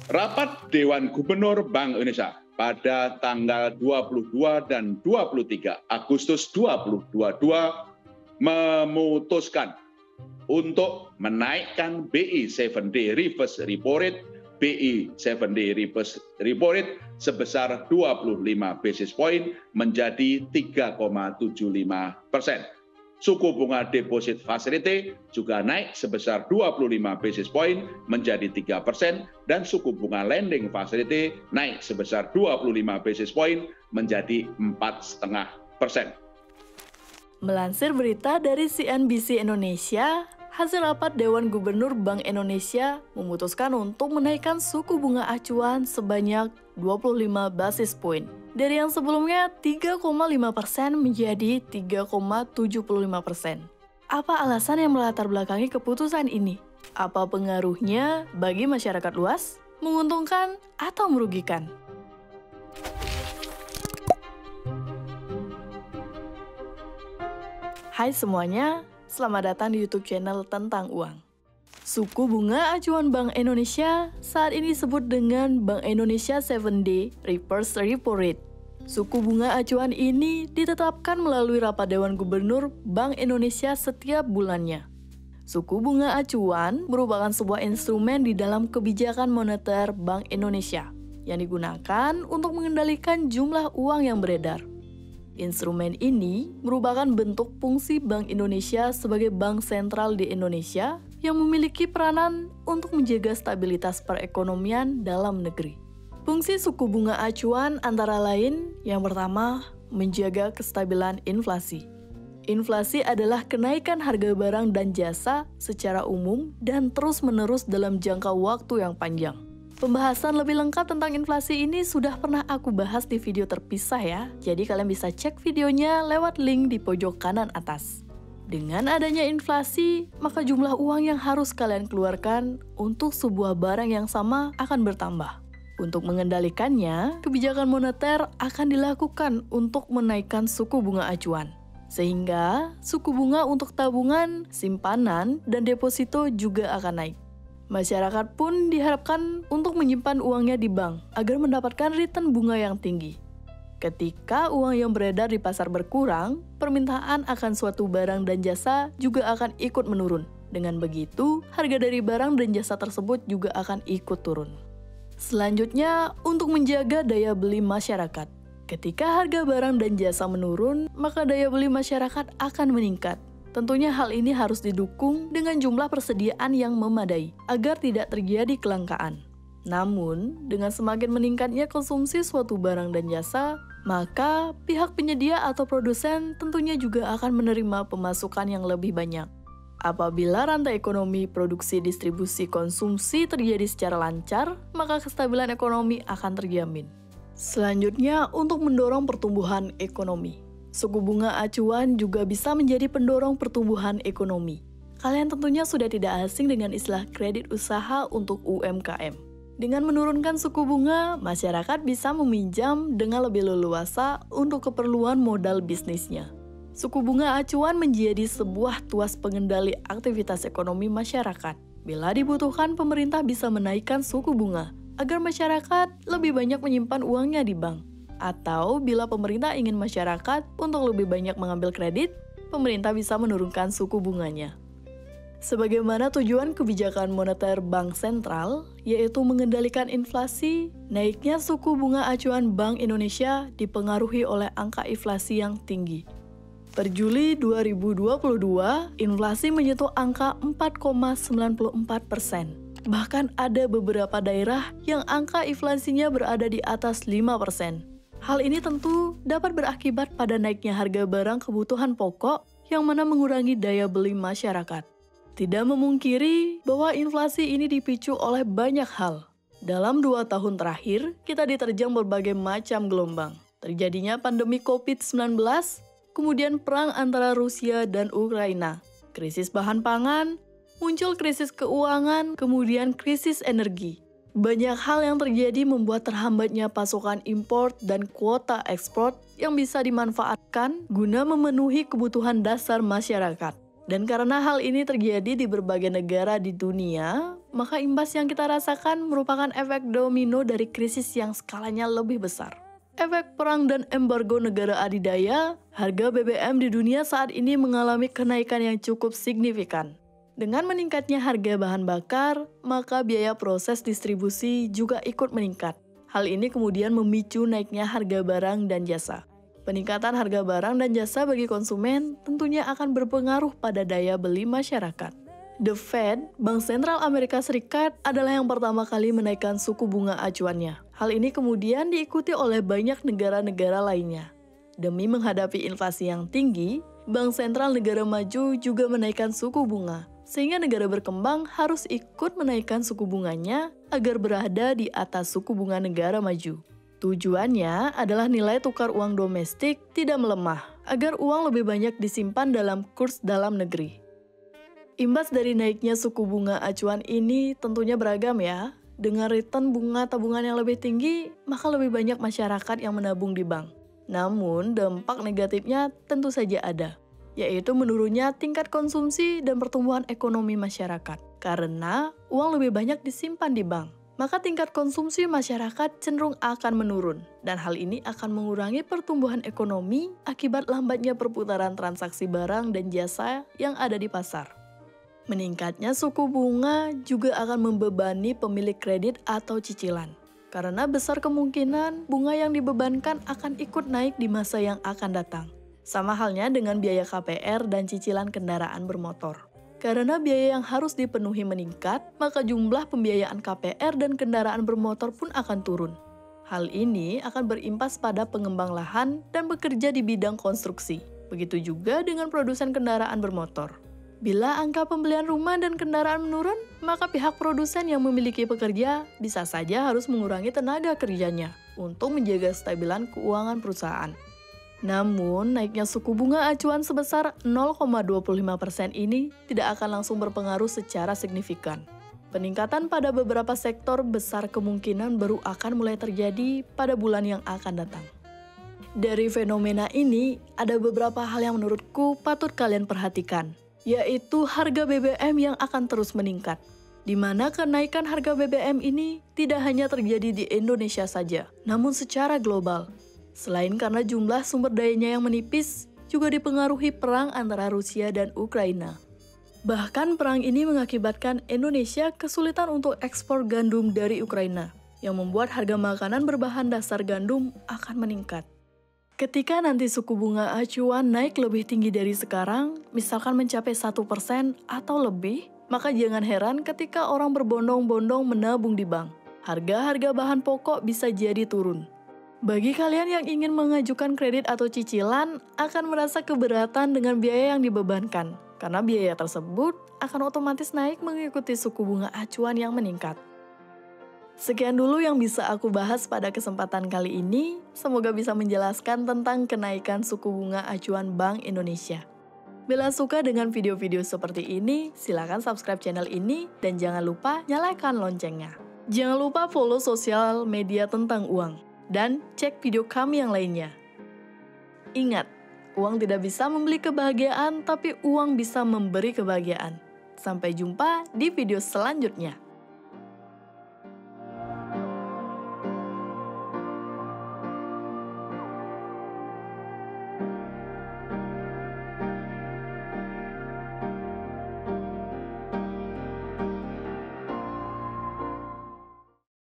Rapat Dewan Gubernur Bank Indonesia pada tanggal 22 dan 23 Agustus 2022 memutuskan untuk menaikkan BI 7-day reverse repo rate sebesar 25 basis point menjadi 3,75%. Suku bunga deposit facility juga naik sebesar 25 basis point menjadi 3% dan suku bunga lending facility naik sebesar 25 basis point menjadi 4,5%. Melansir berita dari CNBC Indonesia, hasil rapat Dewan Gubernur Bank Indonesia memutuskan untuk menaikkan suku bunga acuan sebanyak 25 basis point. Dari yang sebelumnya 3,5% menjadi 3,75%. Apa alasan yang melatar belakangi keputusan ini? Apa pengaruhnya bagi masyarakat luas? Menguntungkan atau merugikan? Hai semuanya, selamat datang di YouTube channel Tentang Uang. Suku bunga acuan Bank Indonesia saat ini disebut dengan Bank Indonesia 7-day reverse repo rate. Suku bunga acuan ini ditetapkan melalui rapat Dewan Gubernur Bank Indonesia setiap bulannya. Suku bunga acuan merupakan sebuah instrumen di dalam kebijakan moneter Bank Indonesia yang digunakan untuk mengendalikan jumlah uang yang beredar. Instrumen ini merupakan bentuk fungsi Bank Indonesia sebagai bank sentral di Indonesia yang memiliki peranan untuk menjaga stabilitas perekonomian dalam negeri. Fungsi suku bunga acuan antara lain, yang pertama, menjaga kestabilan inflasi. Inflasi adalah kenaikan harga barang dan jasa secara umum dan terus-menerus dalam jangka waktu yang panjang. Pembahasan lebih lengkap tentang inflasi ini sudah pernah aku bahas di video terpisah ya, jadi kalian bisa cek videonya lewat link di pojok kanan atas. Dengan adanya inflasi, maka jumlah uang yang harus kalian keluarkan untuk sebuah barang yang sama akan bertambah. Untuk mengendalikannya, kebijakan moneter akan dilakukan untuk menaikkan suku bunga acuan. Sehingga, suku bunga untuk tabungan, simpanan, dan deposito juga akan naik. Masyarakat pun diharapkan untuk menyimpan uangnya di bank agar mendapatkan return bunga yang tinggi. Ketika uang yang beredar di pasar berkurang, permintaan akan suatu barang dan jasa juga akan ikut menurun. Dengan begitu, harga dari barang dan jasa tersebut juga akan ikut turun. Selanjutnya, untuk menjaga daya beli masyarakat. Ketika harga barang dan jasa menurun, maka daya beli masyarakat akan meningkat. Tentunya hal ini harus didukung dengan jumlah persediaan yang memadai, agar tidak terjadi kelangkaan. Namun, dengan semakin meningkatnya konsumsi suatu barang dan jasa, maka pihak penyedia atau produsen tentunya juga akan menerima pemasukan yang lebih banyak. Apabila rantai ekonomi produksi, distribusi, konsumsi terjadi secara lancar, maka kestabilan ekonomi akan terjamin. Selanjutnya, untuk mendorong pertumbuhan ekonomi. Suku bunga acuan juga bisa menjadi pendorong pertumbuhan ekonomi. Kalian tentunya sudah tidak asing dengan istilah kredit usaha untuk UMKM. Dengan menurunkan suku bunga, masyarakat bisa meminjam dengan lebih leluasa untuk keperluan modal bisnisnya. Suku bunga acuan menjadi sebuah tuas pengendali aktivitas ekonomi masyarakat. Bila dibutuhkan, pemerintah bisa menaikkan suku bunga agar masyarakat lebih banyak menyimpan uangnya di bank. Atau bila pemerintah ingin masyarakat untuk lebih banyak mengambil kredit, pemerintah bisa menurunkan suku bunganya. Sebagaimana tujuan kebijakan moneter bank sentral, yaitu mengendalikan inflasi, naiknya suku bunga acuan Bank Indonesia dipengaruhi oleh angka inflasi yang tinggi. Per Juli 2022, inflasi menyentuh angka 4,94%. Bahkan ada beberapa daerah yang angka inflasinya berada di atas 5%. Hal ini tentu dapat berakibat pada naiknya harga barang kebutuhan pokok yang mana mengurangi daya beli masyarakat. Tidak memungkiri bahwa inflasi ini dipicu oleh banyak hal. Dalam 2 tahun terakhir, kita diterjang berbagai macam gelombang. Terjadinya pandemi COVID-19, kemudian perang antara Rusia dan Ukraina, krisis bahan pangan, muncul krisis keuangan, kemudian krisis energi. Banyak hal yang terjadi membuat terhambatnya pasokan impor dan kuota ekspor yang bisa dimanfaatkan guna memenuhi kebutuhan dasar masyarakat. Dan karena hal ini terjadi di berbagai negara di dunia, maka imbas yang kita rasakan merupakan efek domino dari krisis yang skalanya lebih besar. Efek perang dan embargo negara adidaya, harga BBM di dunia saat ini mengalami kenaikan yang cukup signifikan. Dengan meningkatnya harga bahan bakar, maka biaya proses distribusi juga ikut meningkat. Hal ini kemudian memicu naiknya harga barang dan jasa. Peningkatan harga barang dan jasa bagi konsumen tentunya akan berpengaruh pada daya beli masyarakat. The Fed, Bank Sentral Amerika Serikat, adalah yang pertama kali menaikkan suku bunga acuannya. Hal ini kemudian diikuti oleh banyak negara-negara lainnya. Demi menghadapi inflasi yang tinggi, Bank Sentral negara maju juga menaikkan suku bunga, sehingga negara berkembang harus ikut menaikkan suku bunganya agar berada di atas suku bunga negara maju. Tujuannya adalah nilai tukar uang domestik tidak melemah, agar uang lebih banyak disimpan dalam kurs dalam negeri. Imbas dari naiknya suku bunga acuan ini tentunya beragam ya. Dengan return bunga tabungan yang lebih tinggi, maka lebih banyak masyarakat yang menabung di bank. Namun, dampak negatifnya tentu saja ada, yaitu menurunnya tingkat konsumsi dan pertumbuhan ekonomi masyarakat. Karena uang lebih banyak disimpan di bank, maka tingkat konsumsi masyarakat cenderung akan menurun. Dan hal ini akan mengurangi pertumbuhan ekonomi akibat lambatnya perputaran transaksi barang dan jasa yang ada di pasar. Meningkatnya suku bunga juga akan membebani pemilik kredit atau cicilan. Karena besar kemungkinan bunga yang dibebankan akan ikut naik di masa yang akan datang. Sama halnya dengan biaya KPR dan cicilan kendaraan bermotor. Karena biaya yang harus dipenuhi meningkat, maka jumlah pembiayaan KPR dan kendaraan bermotor pun akan turun. Hal ini akan berimpas pada pengembang lahan dan bekerja di bidang konstruksi. Begitu juga dengan produsen kendaraan bermotor. Bila angka pembelian rumah dan kendaraan menurun, maka pihak produsen yang memiliki pekerja bisa saja harus mengurangi tenaga kerjanya untuk menjaga kestabilan keuangan perusahaan. Namun, naiknya suku bunga acuan sebesar 0,25% ini tidak akan langsung berpengaruh secara signifikan. Peningkatan pada beberapa sektor besar kemungkinan baru akan mulai terjadi pada bulan yang akan datang. Dari fenomena ini, ada beberapa hal yang menurutku patut kalian perhatikan, yaitu harga BBM yang akan terus meningkat, di mana kenaikan harga BBM ini tidak hanya terjadi di Indonesia saja, namun secara global. Selain karena jumlah sumber dayanya yang menipis, juga dipengaruhi perang antara Rusia dan Ukraina. Bahkan perang ini mengakibatkan Indonesia kesulitan untuk ekspor gandum dari Ukraina, yang membuat harga makanan berbahan dasar gandum akan meningkat. Ketika nanti suku bunga acuan naik lebih tinggi dari sekarang, misalkan mencapai 1% atau lebih, maka jangan heran ketika orang berbondong-bondong menabung di bank. Harga-harga bahan pokok bisa jadi turun. Bagi kalian yang ingin mengajukan kredit atau cicilan, akan merasa keberatan dengan biaya yang dibebankan, karena biaya tersebut akan otomatis naik mengikuti suku bunga acuan yang meningkat. Sekian dulu yang bisa aku bahas pada kesempatan kali ini. Semoga bisa menjelaskan tentang kenaikan suku bunga acuan Bank Indonesia. Bila suka dengan video-video seperti ini, silakan subscribe channel ini dan jangan lupa nyalakan loncengnya. Jangan lupa follow sosial media tentang uang dan cek video kami yang lainnya. Ingat, uang tidak bisa membeli kebahagiaan, tapi uang bisa memberi kebahagiaan. Sampai jumpa di video selanjutnya.